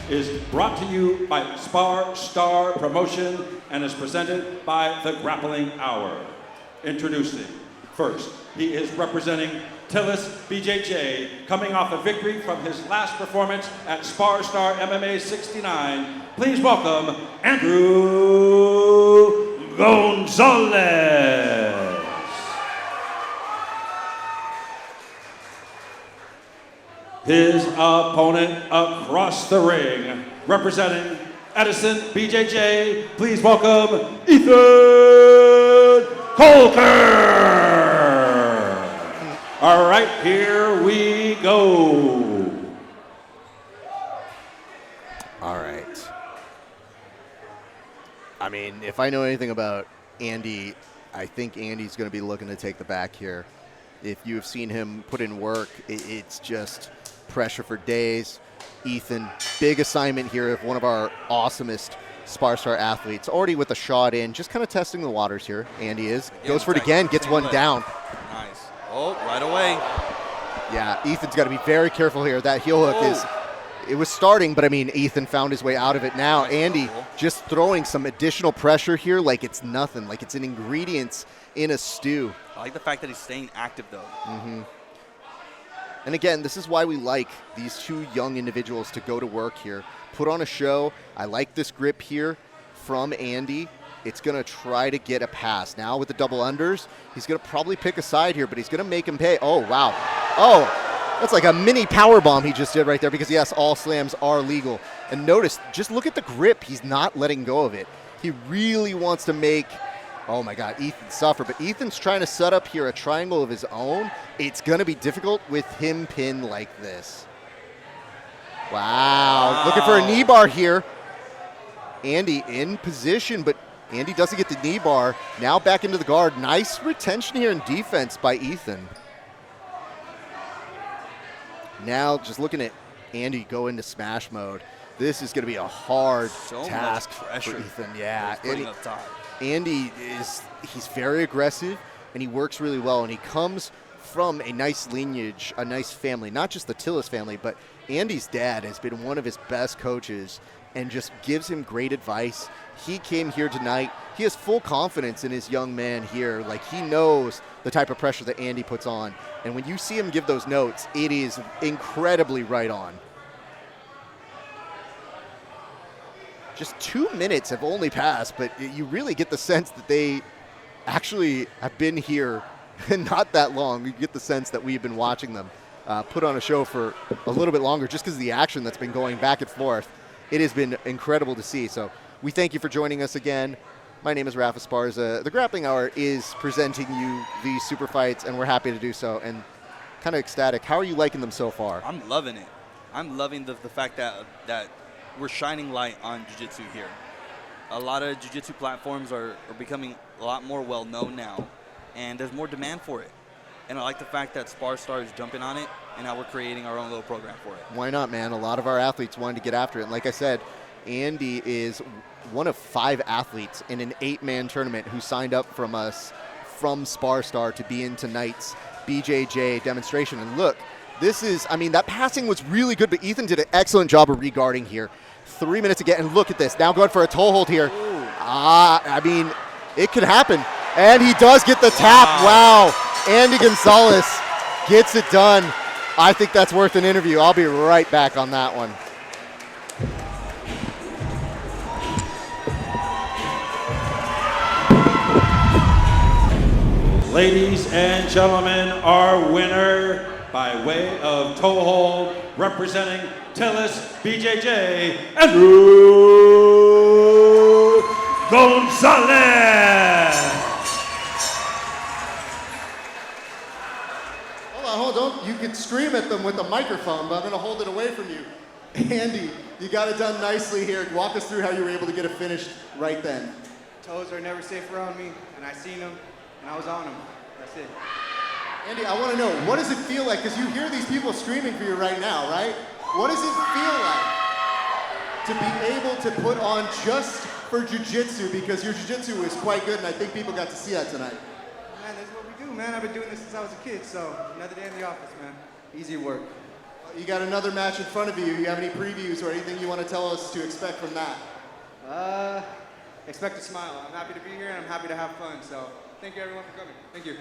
is brought to you by Spar Star Promotion and is presented by the Grappling Hour. Introducing, first, he is representing Tillis BJJ, coming off a victory from his last performance at Spar Star MMA 69. Please welcome Andrew Gonzalez. His opponent across the ring, representing Edison BJJ, please welcome Ethan Kolker. All right, here we go. All right. I mean, if I know anything about Andy, I think Andy's going to be looking to take the back here. If you have seen him put in work, it's just pressure for days. Ethan, big assignment here of one of our awesomest Spar Star athletes. Already with a shot in, just kind of testing the waters here. Andy is. Goes for it again, gets one down. Nice. Oh, right away. Yeah, Ethan's got to be very careful here. That heel hook it was starting, but I mean, Ethan found his way out of it now. Andy just throwing some additional pressure here like it's nothing, like it's an ingredient in a stew. I like the fact that he's staying active, though. Mm-hmm. And again, this is why we like these two young individuals to go to work here. Put on a show. I like this grip here from Andy. It's going to try to get a pass. Now with the double unders, he's going to probably pick a side here, but he's going to make him pay. Oh, wow. Oh, that's like a mini power bomb he just did right there because, yes, all slams are legal. And notice, just look at the grip. He's not letting go of it. He really wants to make, oh, my God, Ethan suffer. But Ethan's trying to set up here a triangle of his own. It's going to be difficult with him pinned like this. Wow. Looking for a knee bar here. Andy in position, but Andy doesn't get the knee bar. Now back into the guard. Nice retention here in defense by Ethan. Now just looking at Andy go into smash mode. This is going to be a hard task for Ethan. Yeah. Andy he's very aggressive and he works really well, and he comes from a nice lineage, a nice family, not just the Tillis family, but Andy's dad has been one of his best coaches and just gives him great advice. He came here tonight. He has full confidence in his young man here. Like, he knows the type of pressure that Andy puts on. And when you see him give those notes, it is incredibly right on. Just 2 minutes have only passed, but you really get the sense that they actually have been here not that long. You get the sense that we've been watching them put on a show for a little bit longer just because of the action that's been going back and forth. It has been incredible to see. So we thank you for joining us again. My name is Rafa Esparza. The Grappling Hour is presenting you these super fights, and we're happy to do so, and kind of ecstatic. How are you liking them so far? I'm loving it. I'm loving the fact that we're shining light on jiu-jitsu here. A lot of jiu-jitsu platforms are becoming a lot more well-known now, and there's more demand for it. And I like the fact that Spar Star is jumping on it, and now we're creating our own little program for it. Why not, man? A lot of our athletes wanted to get after it. And like I said, Andy is one of 5 athletes in an 8-man tournament who signed up from us from Spar Star to be in tonight's BJJ demonstration. And look, this is, I mean, that passing was really good, but Ethan did an excellent job of regarding here. 3 minutes again, and look at this. Now going for a toe hold here. I mean, it could happen. And he does get the tap. Wow. Andy Gonzalez gets it done. I think that's worth an interview. I'll be right back on that one. Ladies and gentlemen, our winner by way of toe hold, representing Tillis BJJ, Andrew Gonzalez. Hold on. You can scream at them with the microphone, but I'm going to hold it away from you. Andy, you got it done nicely here. Walk us through how you were able to get it finished right then. Toes are never safe around me, and I seen them, and I was on them. That's it. Andy, I want to know, what does it feel like? Because you hear these people screaming for you right now, right? What does it feel like to be able to put on just for jiu-jitsu? Because your jiu-jitsu is quite good, and I think people got to see that tonight. Man, that's what we do, man. I've been doing this since I was a kid, so another day in the office, man. Easy work. you got another match in front of you. You have any previews or anything you want to tell us to expect from that? Expect a smile. I'm happy to be here and I'm happy to have fun. So thank you everyone for coming. Thank you.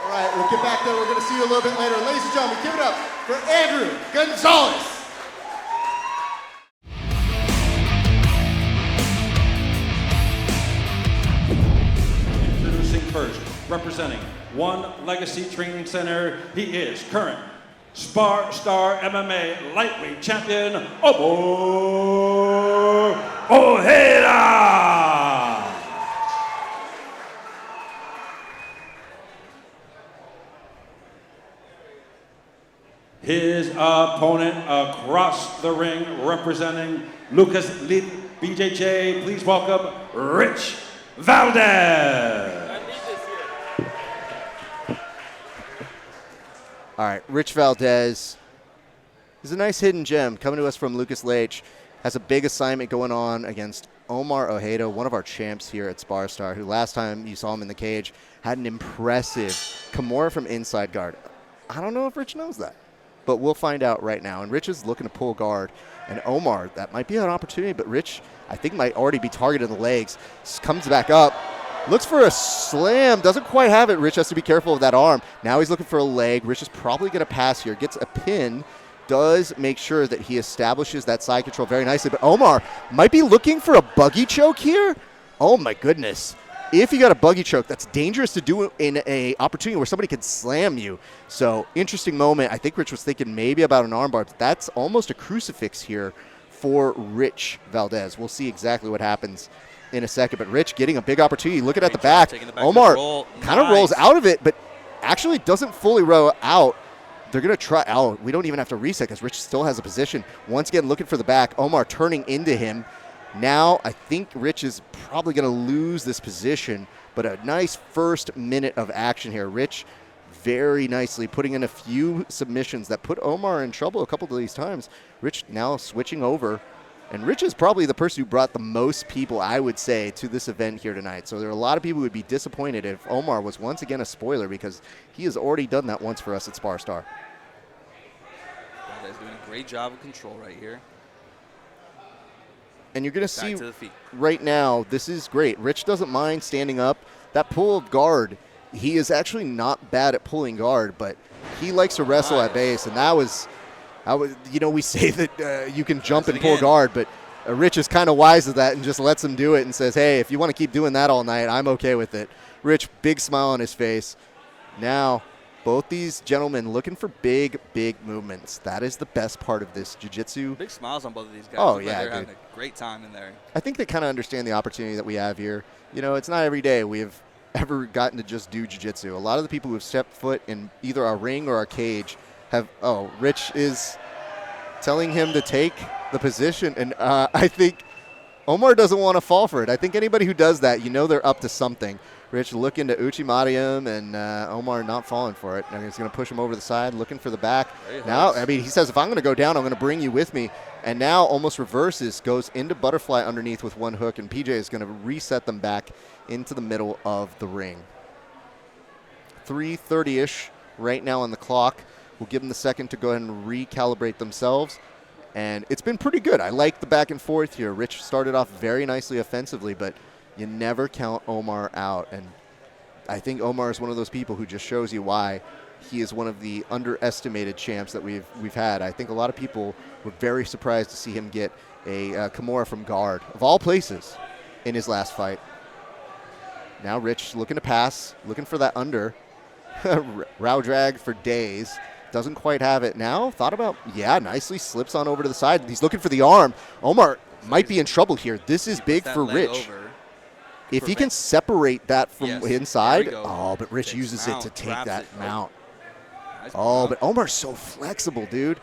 All right, we'll get back there. We're going to see you a little bit later. Ladies and gentlemen, give it up for Andrew Gonzalez. Introducing first, representing One Legacy Training Center, he is current Spar Star MMA lightweight champion, Omar Ojeda. His opponent across the ring, representing Lucas Lit BJJ, please welcome Rich Valdez. All right, Rich Valdez is a nice hidden gem coming to us from Lucas Leitch. Has a big assignment going on against Omar Ojeda, one of our champs here at Spar Star, who last time you saw him in the cage had an impressive Kimura from inside guard. I don't know if Rich knows that, but we'll find out right now. And Rich is looking to pull guard. And Omar, that might be an opportunity, but Rich, I think, might already be targeting the legs. Comes back up. Looks for a slam. Doesn't quite have it. Rich has to be careful of that arm. Now he's looking for a leg. Rich is probably going to pass here. Gets a pin. Does make sure that he establishes that side control very nicely. But Omar might be looking for a buggy choke here. Oh, my goodness. If you got a buggy choke, that's dangerous to do in a opportunity where somebody could slam you. So, interesting moment. I think Rich was thinking maybe about an armbar, but that's almost a crucifix here for Rich Valdez. We'll see exactly what happens in a second, but Rich getting a big opportunity. Looking at the back. Omar kind of rolls out of it, but actually doesn't fully roll out. They're going to try. Oh, we don't even have to reset because Rich still has a position. Once again, looking for the back. Omar turning into him. Now, I think Rich is probably going to lose this position, but a nice first minute of action here. Rich very nicely putting in a few submissions that put Omar in trouble a couple of these times. Rich now switching over. And Rich is probably the person who brought the most people, I would say, to this event here tonight. So there are a lot of people who would be disappointed if Omar was once again a spoiler because he has already done that once for us at Spar Star. He's doing a great job of control right here. And you're going to see right now, this is great. Rich doesn't mind standing up. That pull of guard, he is actually not bad at pulling guard, but he likes to wrestle at base. And that was, you know, we say that you can jump and pull guard, but Rich is kind of wise to that and just lets him do it and says, hey, if you want to keep doing that all night, I'm okay with it. Rich, big smile on his face. Now, both these gentlemen looking for big, big movements. That is the best part of this jiu-jitsu. Big smiles on both of these guys. Oh, yeah, they're having a great time in there. I think they kind of understand the opportunity that we have here. You know, it's not every day we have ever gotten to just do jiu-jitsu. A lot of the people who have stepped foot in either our ring or our cage have, Rich is telling him to take the position. And I think Omar doesn't want to fall for it. I think anybody who does that, you know they're up to something. Rich looking to Uchimata him, and Omar not falling for it. And he's going to push him over the side, looking for the back. Now, I mean, he says, if I'm going to go down, I'm going to bring you with me. And now almost reverses, goes into butterfly underneath with one hook, and PJ is going to reset them back into the middle of the ring. 3:30-ish right now on the clock. We'll give them the second to go ahead and recalibrate themselves. And it's been pretty good. I like the back and forth here. Rich started off very nicely offensively, but you never count Omar out. And I think Omar is one of those people who just shows you why he is one of the underestimated champs that we've had. I think a lot of people were very surprised to see him get a Kimura from guard, of all places, in his last fight. Now Rich looking to pass, looking for that under. Row drag for days. Doesn't quite have it now. Thought about, nicely slips on over to the side. He's looking for the arm. Omar might be in trouble here. This is big for Rich. If he can separate that from inside, but Rich uses it to take that mount. But Omar's so flexible, dude.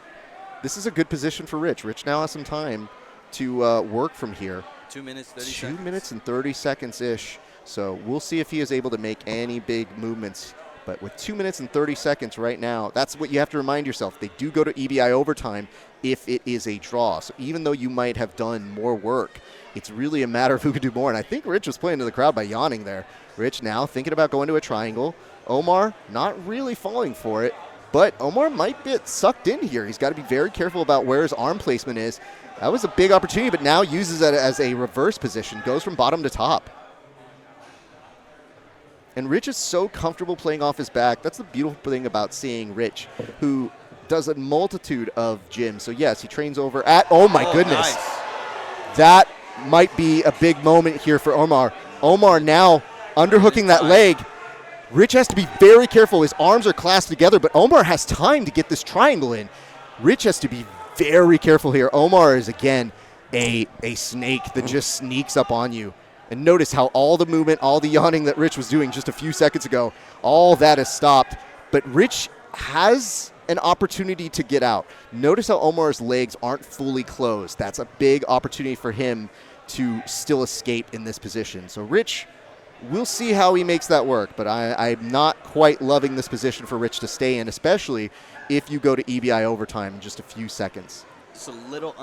This is a good position for Rich. Rich now has some time to work from here. 2 minutes, 30 seconds. 2 minutes and 30 seconds-ish. So we'll see if he is able to make any big movements. But with 2 minutes and 30 seconds right now, that's what you have to remind yourself. They do go to EBI overtime if it is a draw. So even though you might have done more work, it's really a matter of who can do more. And I think Rich was playing to the crowd by yawning there. Rich now thinking about going to a triangle. Omar not really falling for it. But Omar might get sucked in here. He's got to be very careful about where his arm placement is. That was a big opportunity, but now uses it as a reverse position. Goes from bottom to top. And Rich is so comfortable playing off his back. That's the beautiful thing about seeing Rich, who does a multitude of gyms. So, yes, he trains over at, oh, my goodness. Nice. That might be a big moment here for Omar. Omar now underhooking that leg. Rich has to be very careful. His arms are clasped together, but Omar has time to get this triangle in. Rich has to be very careful here. Omar is, again, a snake that just sneaks up on you. And notice how all the movement, all the yawning that Rich was doing just a few seconds ago, all that has stopped. But Rich has an opportunity to get out. Notice how Omar's legs aren't fully closed. That's a big opportunity for him to still escape in this position. So Rich, we'll see how he makes that work, but I'm not quite loving this position for Rich to stay in, especially if you go to EBI overtime in just a few seconds. Just a little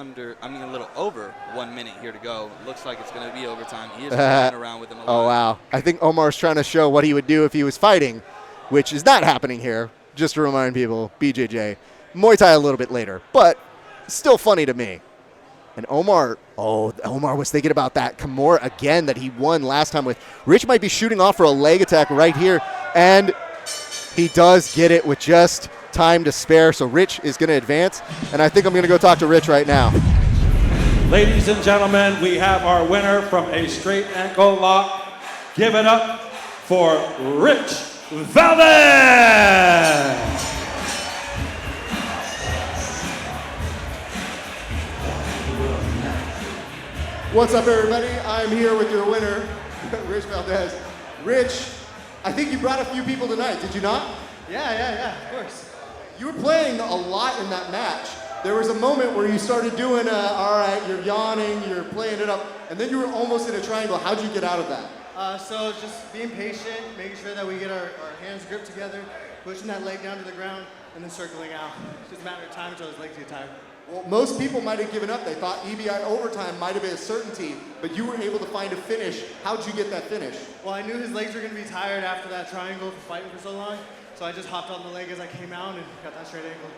over 1 minute here to go. Looks like it's going to be overtime. He is playing around with him a lot. Oh, wow. I think Omar's trying to show what he would do if he was fighting, which is not happening here. Just to remind people, BJJ. Muay Thai a little bit later, but still funny to me. And Omar was thinking about that Kimura again that he won last time with. Rich might be shooting off for a leg attack right here, and he does get it with just time to spare. So Rich is going to advance, and I think I'm going to go talk to Rich right now. Ladies and gentlemen, we have our winner from a straight ankle lock. Give it up for Rich Valdez. What's up, everybody? I'm here with your winner, Rich Valdez. Rich, I think you brought a few people tonight, did you not? Yeah, of course. You were playing a lot in that match. There was a moment where you started doing, all right, you're yawning, you're playing it up, and then you were almost in a triangle. How'd you get out of that? So just being patient, making sure that we get our hands gripped together, pushing that leg down to the ground, and then circling out. It's just a matter of time until his legs get tired. Well, most people might have given up. They thought EBI overtime might have been a certainty, but you were able to find a finish. How'd you get that finish? Well, I knew his legs were going to be tired after that triangle for fighting for so long, so I just hopped on the leg as I came out and got that straight ankle.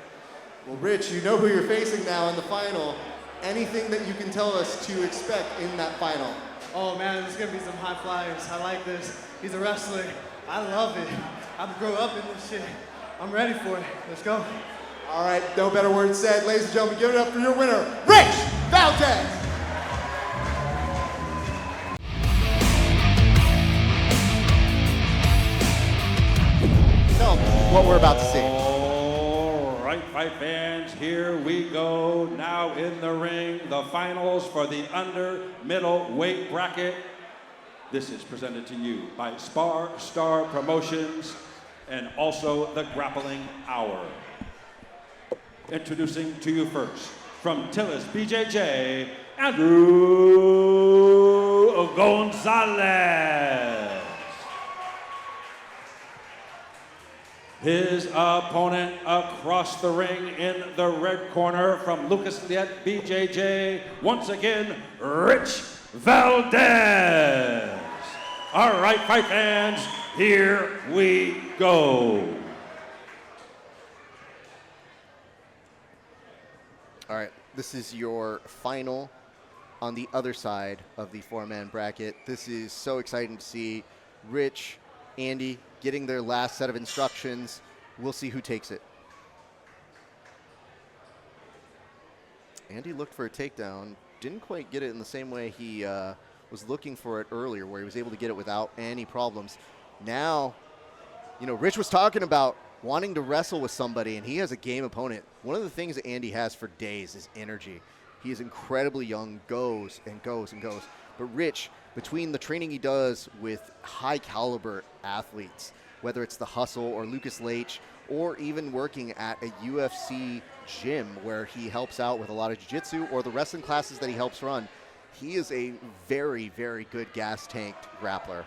Well, Rich, you know who you're facing now in the final. Anything that you can tell us to expect in that final? Oh man, there's going to be some high flyers. I like this. He's a wrestler. I love it. I grew up in this shit. I'm ready for it. Let's go. All right, no better words said. Ladies and gentlemen, give it up for your winner, Rich Valdez. Tell them what we're about to see. All right, fight fans, here we go. Now in the ring, the finals for the under-middleweight bracket. This is presented to you by Spar Star Promotions and also the Grappling Hour. Introducing to you first, from Tillis BJJ, Andrew Gonzalez. His opponent across the ring in the red corner from Lucas Liet BJJ, once again, Rich Valdez. All right, fight fans, here we go. All right, this is your final on the other side of the four-man bracket. This is so exciting to see. Rich, Andy getting their last set of instructions. We'll see who takes it. Andy looked for a takedown. Didn't quite get it in the same way he was looking for it earlier, where he was able to get it without any problems. Now, you know, Rich was talking about wanting to wrestle with somebody, and he has a game opponent. One of the things that Andy has for days is energy. He is incredibly young, goes and goes and goes. But Rich, between the training he does with high caliber athletes, whether it's the Hustle or Lucas Leitch, or even working at a UFC gym where he helps out with a lot of jiu-jitsu, or the wrestling classes that he helps run, he is a very, very good gas-tanked grappler.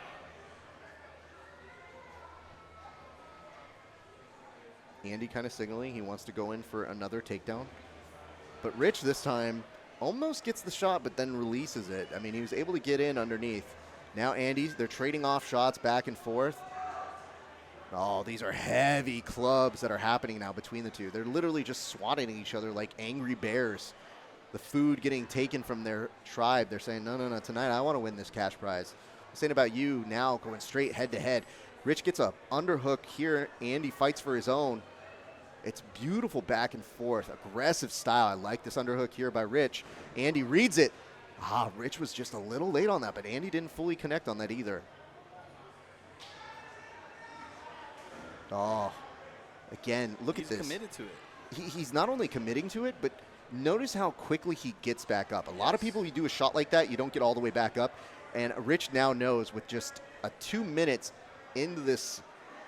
Andy kind of signaling he wants to go in for another takedown. But Rich this time almost gets the shot, but then releases it. I mean, he was able to get in underneath. Now Andy, they're trading off shots back and forth. Oh, these are heavy clubs that are happening now between the two. They're literally just swatting at each other like angry bears. The food getting taken from their tribe. They're saying, no, no, no, tonight I want to win this cash prize. I'm saying about you now going straight head to head. Rich gets a underhook here. Andy fights for his own. It's beautiful back and forth. Aggressive style. I like this underhook here by Rich. Andy reads it. Rich was just a little late on that, but Andy didn't fully connect on that either. Oh, again, look at this. He's committed to it. He's not only committing to it, but notice how quickly he gets back up. A lot of people, you do a shot like that, you don't get all the way back up. And Rich now knows with just 2 minutes into this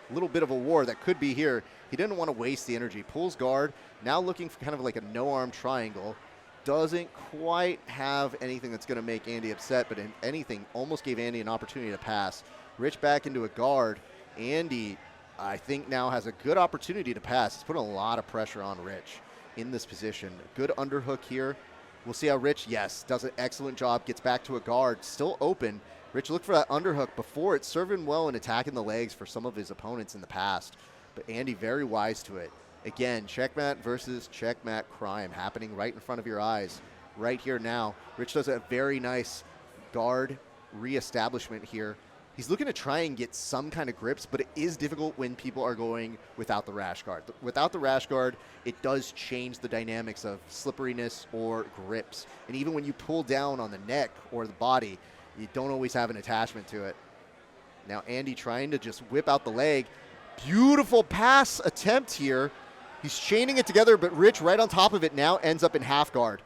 little bit of a war that could be here, he didn't want to waste the energy. Pulls guard, now looking for kind of like a no-arm triangle. Doesn't quite have anything that's going to make Andy upset, but in anything, almost gave Andy an opportunity to pass. Rich back into a guard. Andy, I think, now has a good opportunity to pass. He's putting a lot of pressure on Rich in this position. Good underhook here. We'll see how Rich, yes, does an excellent job, gets back to a guard, still open. Rich looked for that underhook before. It's serving well and attacking the legs for some of his opponents in the past. But Andy very wise to it. Again, checkmate versus checkmate crime happening right in front of your eyes right here now. Rich does a very nice guard reestablishment here. He's looking to try and get some kind of grips, but it is difficult when people are going without the rash guard. Without the rash guard, it does change the dynamics of slipperiness or grips. And even when you pull down on the neck or the body, you don't always have an attachment to it. Now Andy trying to just whip out the leg. Beautiful pass attempt here. He's chaining it together, but Rich right on top of it now ends up in half guard.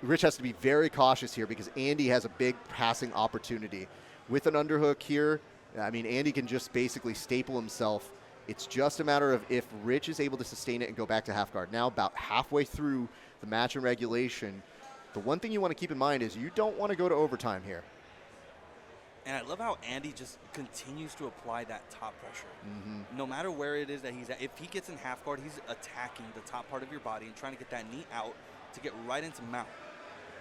Rich has to be very cautious here because Andy has a big passing opportunity. With an underhook here, I mean, Andy can just basically staple himself. It's just a matter of if Rich is able to sustain it and go back to half guard. Now about halfway through the match and regulation, the one thing you want to keep in mind is you don't want to go to overtime here. And I love how Andy just continues to apply that top pressure. No matter where it is that he's at, if he gets in half guard, he's attacking the top part of your body and trying to get that knee out to get right into mount.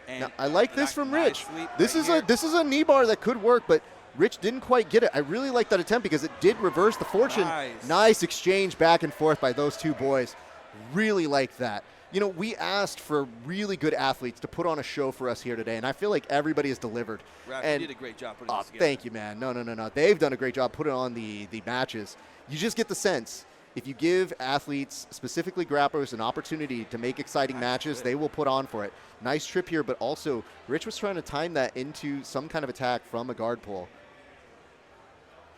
And now, I like this from Rich. This is right a knee bar that could work, but Rich didn't quite get it. I really like that attempt because it did reverse the fortune. Nice exchange back and forth by those two boys. Really like that. You know, we asked for really good athletes to put on a show for us here today, and I feel like everybody has delivered. Raph, and you did a great job putting this together. Thank you, man. No. They've done a great job putting on the matches. You just get the sense, if you give athletes, specifically grapplers, an opportunity to make exciting matches, they will put on for it. Nice trip here, but also Rich was trying to time that into some kind of attack from a guard pull.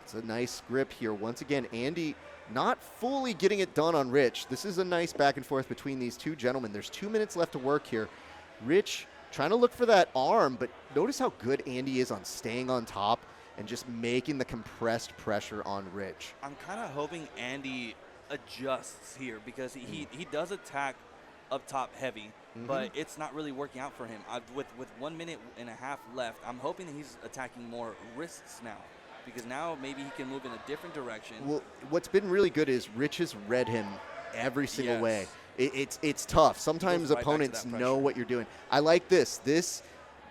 It's a nice grip here. Once again, Andy not fully getting it done on Rich. This is a nice back and forth between these two gentlemen. There's 2 minutes left to work here. Rich trying to look for that arm, but notice how good Andy is on staying on top and just making the compressed pressure on Rich. I'm kind of hoping Andy adjusts here because he does attack up top heavy, but it's not really working out for him. With 1 minute and a half left, I'm hoping that he's attacking more wrists now, because now maybe he can move in a different direction. Well, what's been really good is Rich has read him every single way. It's tough. Sometimes opponents know what you're doing. I like this.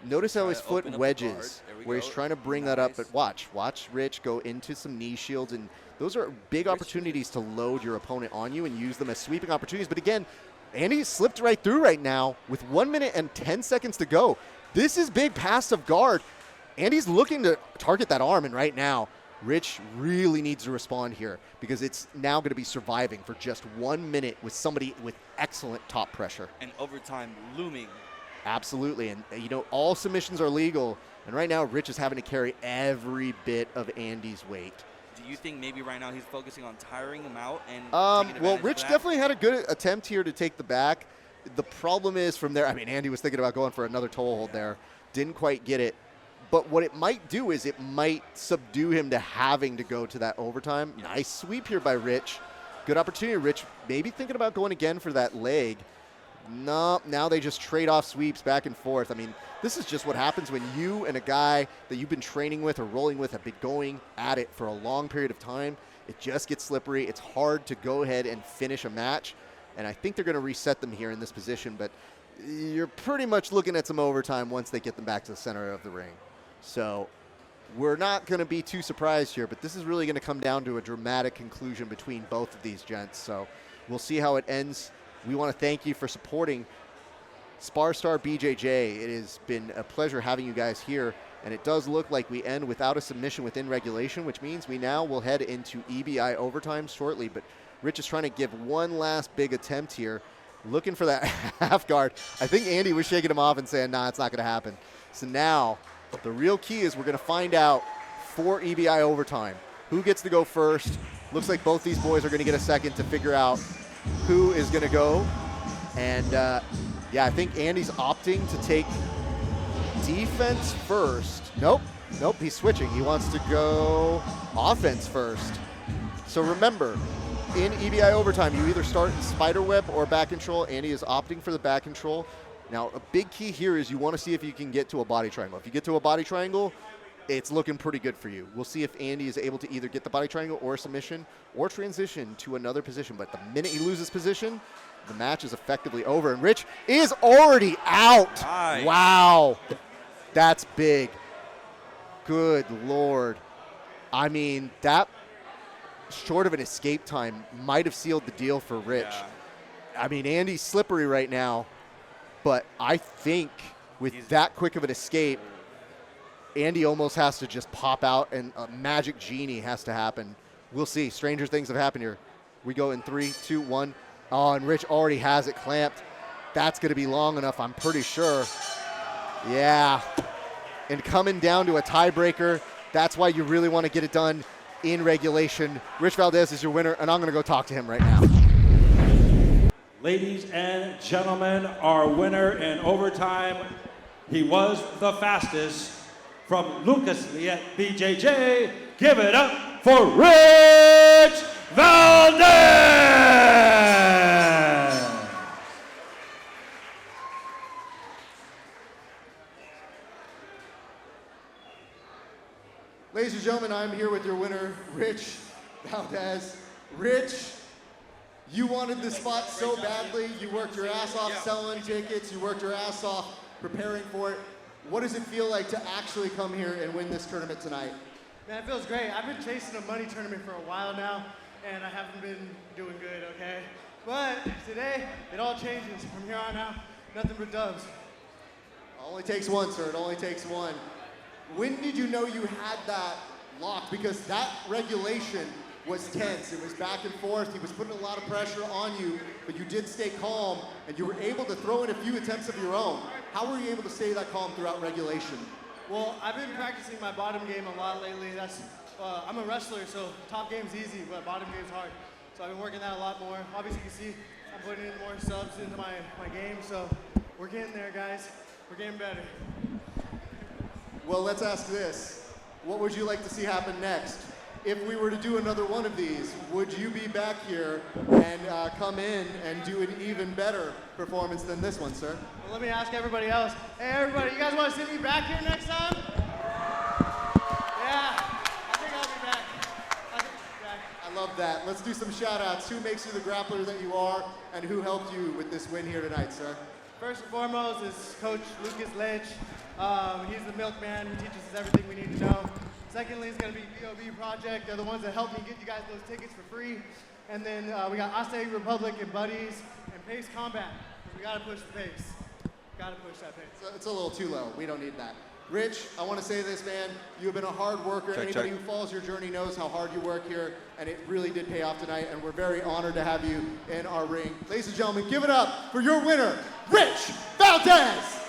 Notice how his foot wedges, where he's trying to bring that up, but watch Rich go into some knee shields, and those are big opportunities to load your opponent on you and use them as sweeping opportunities. But again, Andy slipped right through right now with 1 minute and 10 seconds to go. This is big passive guard. Andy's looking to target that arm, and right now, Rich really needs to respond here because it's now going to be surviving for just 1 minute with somebody with excellent top pressure. And overtime looming. Absolutely, and you know, all submissions are legal, and right now Rich is having to carry every bit of Andy's weight. Do you think maybe right now he's focusing on tiring him out and well, Rich definitely had a good attempt here to take the back. The problem is from there, I mean, Andy was thinking about going for another toe hold there. Didn't quite get it. But what it might do is it might subdue him to having to go to that overtime. Nice sweep here by Rich. Good opportunity, Rich. Maybe thinking about going again for that leg. No, now they just trade off sweeps back and forth. I mean, this is just what happens when you and a guy that you've been training with or rolling with have been going at it for a long period of time. It just gets slippery. It's hard to go ahead and finish a match. And I think they're going to reset them here in this position, but you're pretty much looking at some overtime once they get them back to the center of the ring. So we're not going to be too surprised here, but this is really going to come down to a dramatic conclusion between both of these gents. So we'll see how it ends. We want to thank you for supporting SSP BJJ. It has been a pleasure having you guys here, and it does look like we end without a submission within regulation, which means we now will head into EBI overtime shortly. But Rich is trying to give one last big attempt here, looking for that half guard. I think Andy was shaking him off and saying, nah, it's not going to happen. So now the real key is we're going to find out for EBI overtime who gets to go first. Looks like both these boys are going to get a second to figure out who is going to go. And yeah, I think Andy's opting to take defense first. Nope, he's switching. He wants to go offense first. So remember, in EBI overtime, you either start spiderweb or back control. Andy is opting for the back control. Now, a big key here is you want to see if you can get to a body triangle. If you get to a body triangle, it's looking pretty good for you. We'll see if Andy is able to either get the body triangle or submission or transition to another position. But the minute he loses position, the match is effectively over. And Rich is already out. Nice. Wow. That's big. Good Lord. I mean, that short of an escape time might have sealed the deal for Rich. Yeah. I mean, Andy's slippery right now, but I think with that quick of an escape, Andy almost has to just pop out and a magic genie has to happen. We'll see. Stranger things have happened here. We go in 3, 2, 1. Oh, and Rich already has it clamped. That's going to be long enough, I'm pretty sure. Yeah. And coming down to a tiebreaker, that's why you really want to get it done in regulation. Rich Valdez is your winner, and I'm going to go talk to him right now. Ladies and gentlemen, our winner in overtime, he was the fastest from Lucas Liet BJJ. Give it up for Rich Valdez! Ladies and gentlemen, I'm here with your winner, Rich Valdez. Rich, you wanted this spot so badly. You worked your ass off selling tickets. You worked your ass off preparing for it. What does it feel like to actually come here and win this tournament tonight? Man, it feels great. I've been chasing a money tournament for a while now, and I haven't been doing good, okay? But today, it all changes. From here on out, nothing but dubs. Only takes one, sir. It only takes one. When did you know you had that locked? Because that regulation was tense. It was back and forth. He was putting a lot of pressure on you, but you did stay calm, and you were able to throw in a few attempts of your own. How were you able to stay that calm throughout regulation? Well, I've been practicing my bottom game a lot lately. I'm a wrestler, so top game's easy, but bottom game's hard. So I've been working that a lot more. Obviously, you can see I'm putting in more subs into my game, so we're getting there, guys. We're getting better. Well, let's ask this. What would you like to see happen next? If we were to do another one of these, would you be back here and come in and do an even better performance than this one, sir? Well, let me ask everybody else. Hey, everybody, you guys want to see me back here next time? Yeah, I think I'll be back. I love that. Let's do some shout-outs. Who makes you the grappler that you are, and who helped you with this win here tonight, sir? First and foremost is Coach Lucas Lech. He's the milkman. He teaches us everything we need to know. Secondly, it's going to be BOB Project. They're the ones that helped me get you guys those tickets for free. And then we got Aste Republic and Buddies and Pace Combat. We got to push the pace. Got to push that pace. It's a little too low. We don't need that. Rich, I want to say this, man. You have been a hard worker. Anybody who follows your journey knows how hard you work here, and it really did pay off tonight, and we're very honored to have you in our ring. Ladies and gentlemen, give it up for your winner, Rich Valdez!